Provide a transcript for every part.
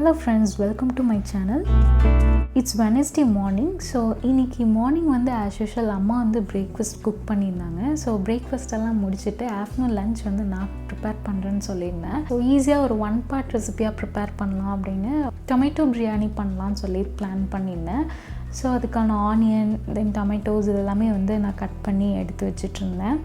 Hello friends, welcome to my channel. It's Wednesday morning. So இன்னைக்கு morning வந்து as usual அம்மா வந்து breakfast cook பண்ணியிருந்தாங்க. ஸோ breakfast எல்லாம் முடிச்சுட்டு ஆஃப்டர்நூன் லஞ்ச் வந்து நான் ப்ரிப்பேர் பண்ணுறேன்னு சொல்லியிருந்தேன். ஸோ ஈஸியாக ஒரு ஒன் பார்ட் ரெசிபியாக ப்ரிப்பேர் பண்ணலாம் அப்படின்னு டொமேட்டோ பிரியாணி பண்ணலான்னு சொல்லி பிளான் பண்ணியிருந்தேன். ஸோ அதுக்கான ஆனியன் தென் டொமேட்டோஸ் இதெல்லாமே வந்து நான் கட் பண்ணி எடுத்து வச்சிட்ருந்தேன்.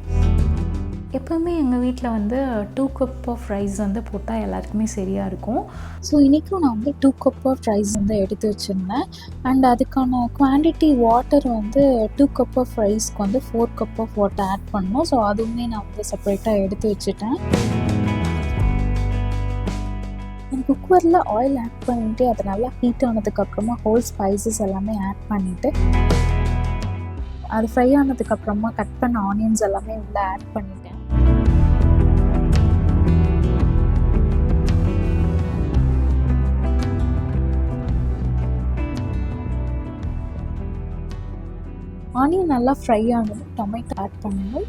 எப்போவுமே எங்கள் வீட்டில் வந்து 2 கப் ஆஃப் ரைஸ் வந்து போட்டால் எல்லாருக்குமே சரியாக இருக்கும். ஸோ இன்றைக்கும் நான் வந்து 2 கப் ஆஃப் ரைஸ் வந்து எடுத்து வச்சுருந்தேன். அண்ட் அதுக்கான குவான்டிட்டி வாட்டர் வந்து 2 கப் ஆஃப் ரைஸ்க்கு வந்து 4 கப் ஆஃப் வாட்டர் ஆட் பண்ணணும். ஸோ அதுவுமே நான் வந்து செப்பரேட்டாக எடுத்து வச்சுட்டேன். குக்கரில் ஆயில் ஆட் பண்ணிவிட்டு அது நல்லா ஹீட் ஆனதுக்கப்புறமா ஹோல் ஸ்பைசஸ் எல்லாமே ஆட் பண்ணிவிட்டு அது ஃப்ரை ஆனதுக்கப்புறமா கட் பண்ண ஆனியன்ஸ் எல்லாமே உள்ளே ஆட் பண்ணிவிட்டேன். ஆனியன் நல்லா ஃப்ரை ஆனதும் டொமேட்டோ ஆட் பண்ணணும்.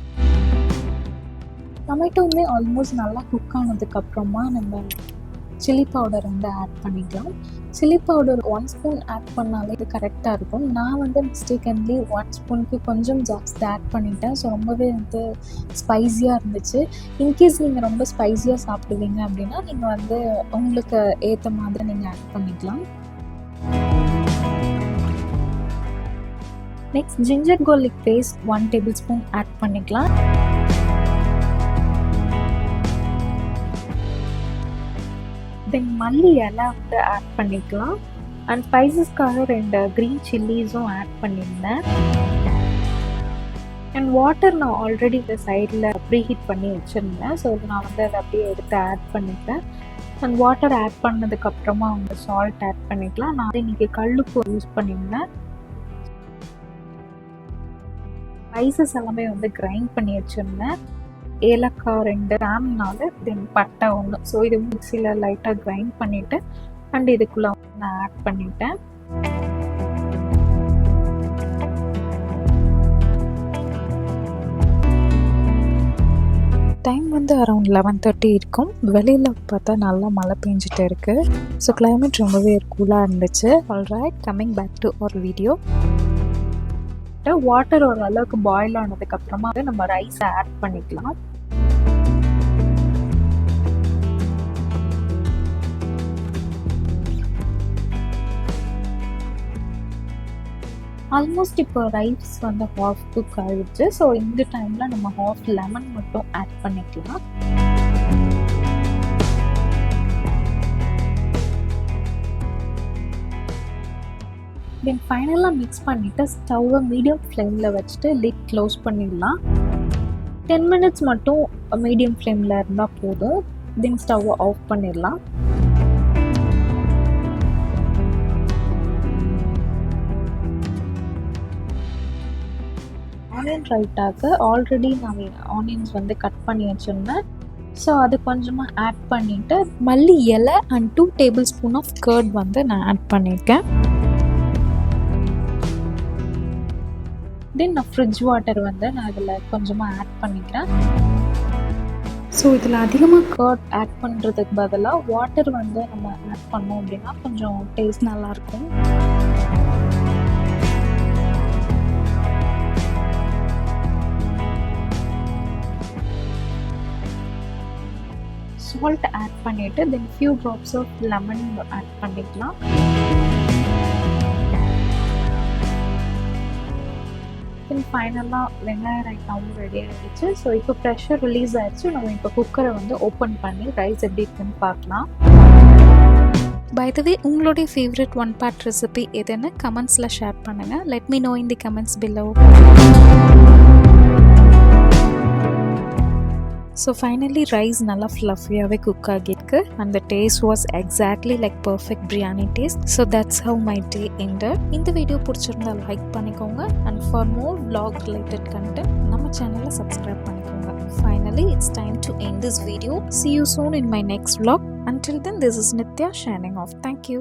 டொமேட்டோவுமே ஆல்மோஸ்ட் நல்லா குக் ஆனதுக்கப்புறமா நம்ம சில்லி பவுடர் வந்து ஆட் பண்ணிக்கலாம். சில்லி பவுடர் 1 ஸ்பூன் ஆட் பண்ணாலே இது கரெக்டாக இருக்கும். நான் வந்து மிஸ்டேக்கன்லி 1 ஸ்பூனுக்கு கொஞ்சம் ஜாஸ்தி ஆட் பண்ணிட்டேன். ஸோ ரொம்பவே வந்து ஸ்பைஸியாக இருந்துச்சு. இன்கேஸ் நீங்கள் ரொம்ப ஸ்பைஸியாக சாப்பிடுவீங்க அப்படின்னா நீங்கள் வந்து உங்களுக்கு ஏற்ற மாதிரி நீங்கள் ஆட் பண்ணிக்கலாம். Next ginger garlic paste 1 tablespoon add பண்ணிக்கலாம். தென் மல்லி இலை வந்து ஆட் பண்ணிக்கலாம். அண்ட் ஸ்பைசஸ்க்காக 2 க்ரீன் சில்லிஸும் ஆட் பண்ணியிருந்தேன். அண்ட் வாட்டர் நான் ஆல்ரெடி இந்த சைடில் ப்ரீஹீட் பண்ணி வச்சுருந்தேன். ஸோ நான் வந்து அதை அப்படியே எடுத்து ஆட் பண்ணிட்டேன். அண்ட் வாட்டர் ஆட் பண்ணதுக்கப்புறமா வந்து சால்ட் ஆட் பண்ணிக்கலாம். நான் வந்து இன்றைக்கி கல்லுப்பு யூஸ் பண்ணியிருந்தேன். ஸ்பைசஸ் எல்லாமே வந்து கிரைண்ட் பண்ணி வச்சுருந்தேன். ஏலக்காய் 2, கிராம் 4, தென் பட்டை 1. ஸோ இது மிக்சியில் லைட்டாக கிரைண்ட் பண்ணிவிட்டு அண்ட் இதுக்குள்ளே நான் ஆட் பண்ணிட்டேன். டைம் வந்து அரௌண்ட் 11:30 இருக்கும். வெளியில் பார்த்தா நல்லா மழை பெஞ்சிட்டு இருக்குது. ஸோ கிளைமேட் ரொம்பவே கூலாக இருந்துச்சு. Alright, coming back to our video. Water ஓரளவுக்கு பாயில் ஆனதுக்கப்புறமா நம்ம ரைஸை ஆட் பண்ணிக்கலாம். ஆல்மோஸ்ட் இப்போ ரைஸ் வந்து ஹாஃப் குக் ஆகிடுச்சு. ஸோ இந்த டைமில் நம்ம ஹாஃப் லெமன் மட்டும் ஆட் பண்ணிக்கலாம். தென் ஃபைனலாக மிக்ஸ் பண்ணிவிட்டு ஸ்டவ்வை மீடியம் ஃப்ளேமில் வச்சுட்டு லிட் க்ளோஸ் பண்ணிடலாம். 10 மினிட்ஸ் மட்டும் மீடியம் ஃப்ளேமில் இருந்தால் போதும். தென் ஸ்டவ்வை ஆஃப் பண்ணிடலாம். ஆனியன் ரைட்டாக ஆல்ரெடி நான் ஆனியன்ஸ் வந்து கட் பண்ணி வச்சுருந்தேன். ஸோ அது கொஞ்சமாக ஆட் பண்ணிவிட்டு மல்லி இலை and 2 tablespoon of curd வந்து நான் ஆட் பண்ணியிருக்கேன். தென் நான் ஃப்ரிட்ஜ் வாட்டர் வந்து நான் இதில் கொஞ்சமாக ஆட் பண்ணிக்கிறேன். ஸோ இதில் அதிகமாக கர்ட் ஆட் பண்ணுறதுக்கு பதிலாக வாட்டர் வந்து நம்ம ஆட் பண்ணோம் அப்படின்னா கொஞ்சம் டேஸ்ட் நல்லாயிருக்கும். சால்ட் ஆட் பண்ணிவிட்டு then few drops of lemon add பண்ணிக்கலாம். தென் ஃபைனலாக வெங்காய ரைத்தாவும் ரெடி ஆகிடுச்சு. ஸோ இப்போ ப்ரெஷர் ரிலீஸ் ஆகிடுச்சு. நம்ம இப்போ குக்கரை வந்து ஓப்பன் பண்ணி ரைஸ் எப்படி இருக்குன்னு பார்க்கலாம். பை த வே, உங்களுடைய ஃபேவரட் 1 பார்ட் ரெசிபி எதுன்னு கமெண்ட்ஸில் ஷேர் பண்ணுங்கள். Let me know in the comments below. So finally rice நல்லா ஃப்ளஃபியாகவே குக் ஆகியிருக்கு. And the taste was exactly like perfect biryani taste. So that's how my day ended. இந்த video பிடிச்சிருந்தா like பண்ணிக்கோங்க. And for more vlog related content நம்ம சேனலை subscribe பண்ணிக்கோங்க. Finally, it's time to end this video. See you soon in my next vlog. Until then, this is Nithya signing off. Thank you.